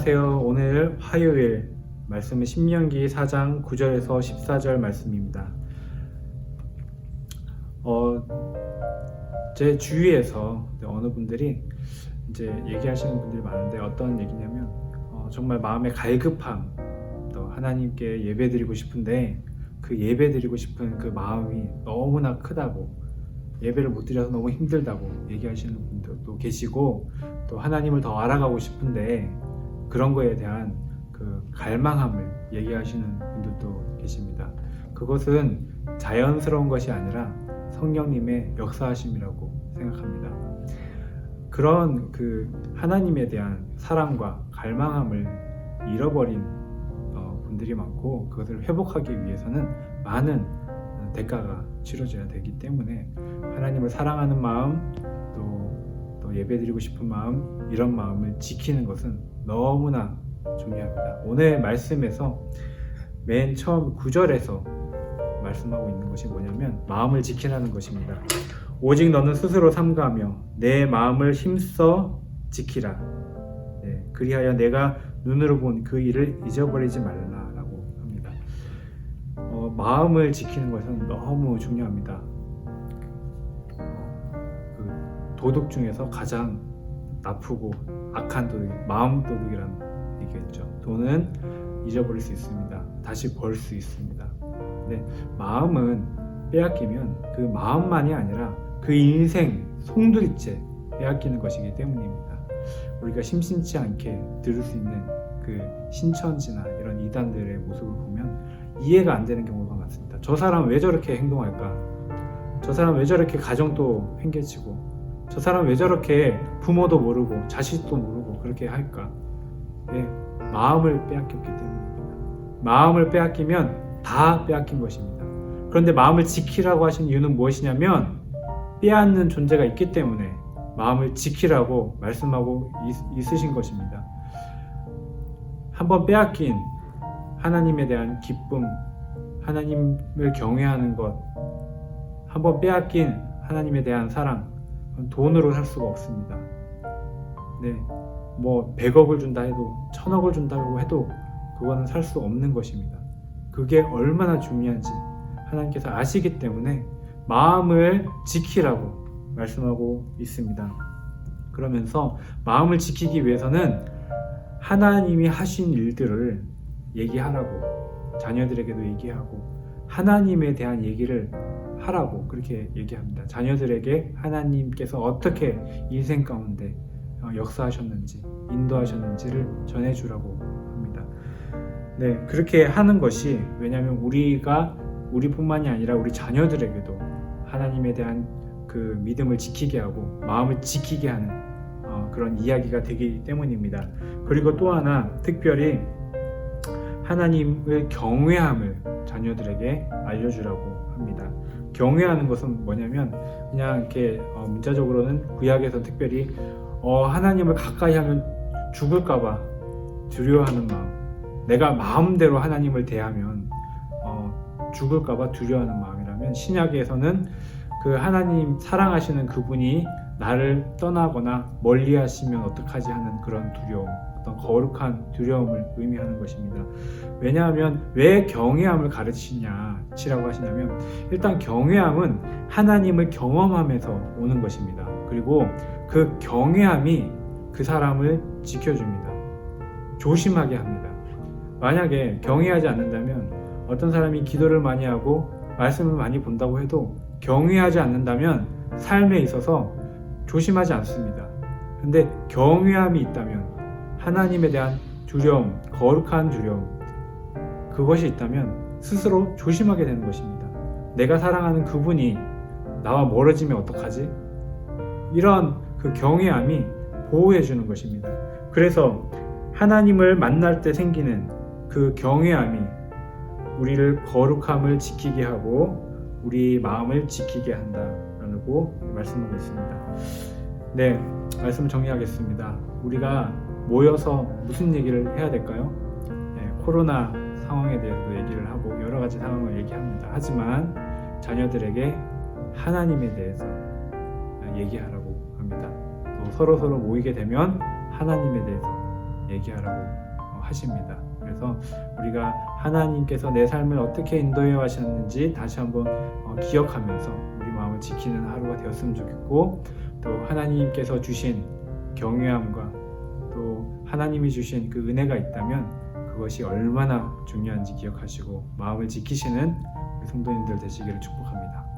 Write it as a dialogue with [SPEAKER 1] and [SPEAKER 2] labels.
[SPEAKER 1] 안녕하세요. 오늘 화요일 말씀은 신명기 4장 9절에서 14절 말씀입니다. 제 주위에서 어느 분들이 이제 얘기하시는 분들이 많은데 어떤 얘기냐면 정말 마음의 갈급함, 또 하나님께 예배드리고 싶은데 그 예배드리고 싶은 그 마음이 너무나 크다고, 예배를 못 드려서 너무 힘들다고 얘기하시는 분들도 계시고, 또 하나님을 더 알아가고 싶은데 그런 거에 대한 그 갈망함을 얘기하시는 분들도 계십니다. 그것은 자연스러운 것이 아니라 성령님의 역사하심이라고 생각합니다. 그런 그 하나님에 대한 사랑과 갈망함을 잃어버린 분들이 많고, 그것을 회복하기 위해서는 많은 대가가 치러져야 되기 때문에 하나님을 사랑하는 마음, 또 예배드리고 싶은 마음, 이런 마음을 지키는 것은 너무나 중요합니다. 오늘 말씀에서 맨 처음 9절에서 말씀하고 있는 것이 뭐냐면 마음을 지키라는 것입니다. 오직 너는 스스로 삼가하며 내 마음을 힘써 지키라. 그리하여 내가 눈으로 본 그 일을 잊어버리지 말라라고 합니다. 마음을 지키는 것은 너무 중요합니다. 그 도둑 중에서 가장 나쁘고 악한 도둑이 마음 도둑이라는 얘기겠죠. 돈은 잊어버릴 수 있습니다. 다시 벌 수 있습니다. 근데 마음은 빼앗기면 그 마음만이 아니라 그 인생 송두리째 빼앗기는 것이기 때문입니다. 우리가 심심치 않게 들을 수 있는 그 신천지나 이런 이단들의 모습을 보면 이해가 안 되는 경우가 많습니다. 저 사람 왜 저렇게 행동할까? 저 사람 왜 저렇게 가정도 팽개치고, 저 사람 왜 저렇게 부모도 모르고 자식도 모르고 그렇게 할까? 마음을 빼앗겼기 때문입니다. 마음을 빼앗기면 다 빼앗긴 것입니다. 그런데 마음을 지키라고 하신 이유는 무엇이냐면 빼앗는 존재가 있기 때문에 마음을 지키라고 말씀하고 있으신 것입니다. 한번 빼앗긴 하나님에 대한 기쁨, 하나님을 경외하는 것, 한번 빼앗긴 하나님에 대한 사랑, 돈으로 살 수가 없습니다. 뭐 100억을 준다 해도 1000억을 준다고 해도 그거는 살 수 없는 것입니다. 그게 얼마나 중요한지 하나님께서 아시기 때문에 마음을 지키라고 말씀하고 있습니다. 그러면서 마음을 지키기 위해서는 하나님이 하신 일들을 얘기하라고, 자녀들에게도 얘기하고 하나님에 대한 얘기를 하라고 그렇게 얘기합니다. 자녀들에게 하나님께서 어떻게 인생 가운데 역사하셨는지, 인도하셨는지를 전해주라고 합니다. 그렇게 하는 것이, 왜냐하면 우리뿐만이 아니라 우리 자녀들에게도 하나님에 대한 그 믿음을 지키게 하고 마음을 지키게 하는 그런 이야기가 되기 때문입니다. 그리고 또 하나, 특별히 하나님을 경외함을 자녀들에게 알려주라고 합니다. 경외하는 것은 뭐냐면 그냥 이렇게 문자적으로는 구약에서 특별히 하나님을 가까이 하면 죽을까봐 두려워하는 마음, 내가 마음대로 하나님을 대하면 죽을까봐 두려워하는 마음이라면, 신약에서는 그 하나님 사랑하시는 그분이 나를 떠나거나 멀리 하시면 어떡하지 하는 그런 두려움, 어떤 거룩한 두려움을 의미하는 것입니다. 왜냐하면 왜 경외함을 가르치라고 하시냐면, 일단 경외함은 하나님을 경험하면서 오는 것입니다. 그리고 그 경외함이 그 사람을 지켜줍니다. 조심하게 합니다. 만약에 경외하지 않는다면, 어떤 사람이 기도를 많이 하고 말씀을 많이 본다고 해도 경외하지 않는다면 삶에 있어서 조심하지 않습니다. 근데 경외함이 있다면, 하나님에 대한 두려움, 거룩한 두려움, 그것이 있다면 스스로 조심하게 되는 것입니다. 내가 사랑하는 그분이 나와 멀어지면 어떡하지? 이런 그 경외함이 보호해 주는 것입니다. 그래서 하나님을 만날 때 생기는 그 경외함이 우리를 거룩함을 지키게 하고 우리 마음을 지키게 한다라고 말씀하고 있습니다. 말씀 정리하겠습니다. 우리가 모여서 무슨 얘기를 해야 될까요? 코로나 상황에 대해서도 얘기를 하고 여러 가지 상황을 얘기합니다. 하지만 자녀들에게 하나님에 대해서 얘기하라고 합니다. 또 서로 모이게 되면 하나님에 대해서 얘기하라고 하십니다. 그래서 우리가 하나님께서 내 삶을 어떻게 인도해 가셨는지 다시 한번 기억하면서 우리 마음을 지키는 하루가 되었으면 좋겠고, 또 하나님께서 주신 경외함과 또 하나님이 주신 그 은혜가 있다면 그것이 얼마나 중요한지 기억하시고 마음을 지키시는 우리 성도님들 되시기를 축복합니다.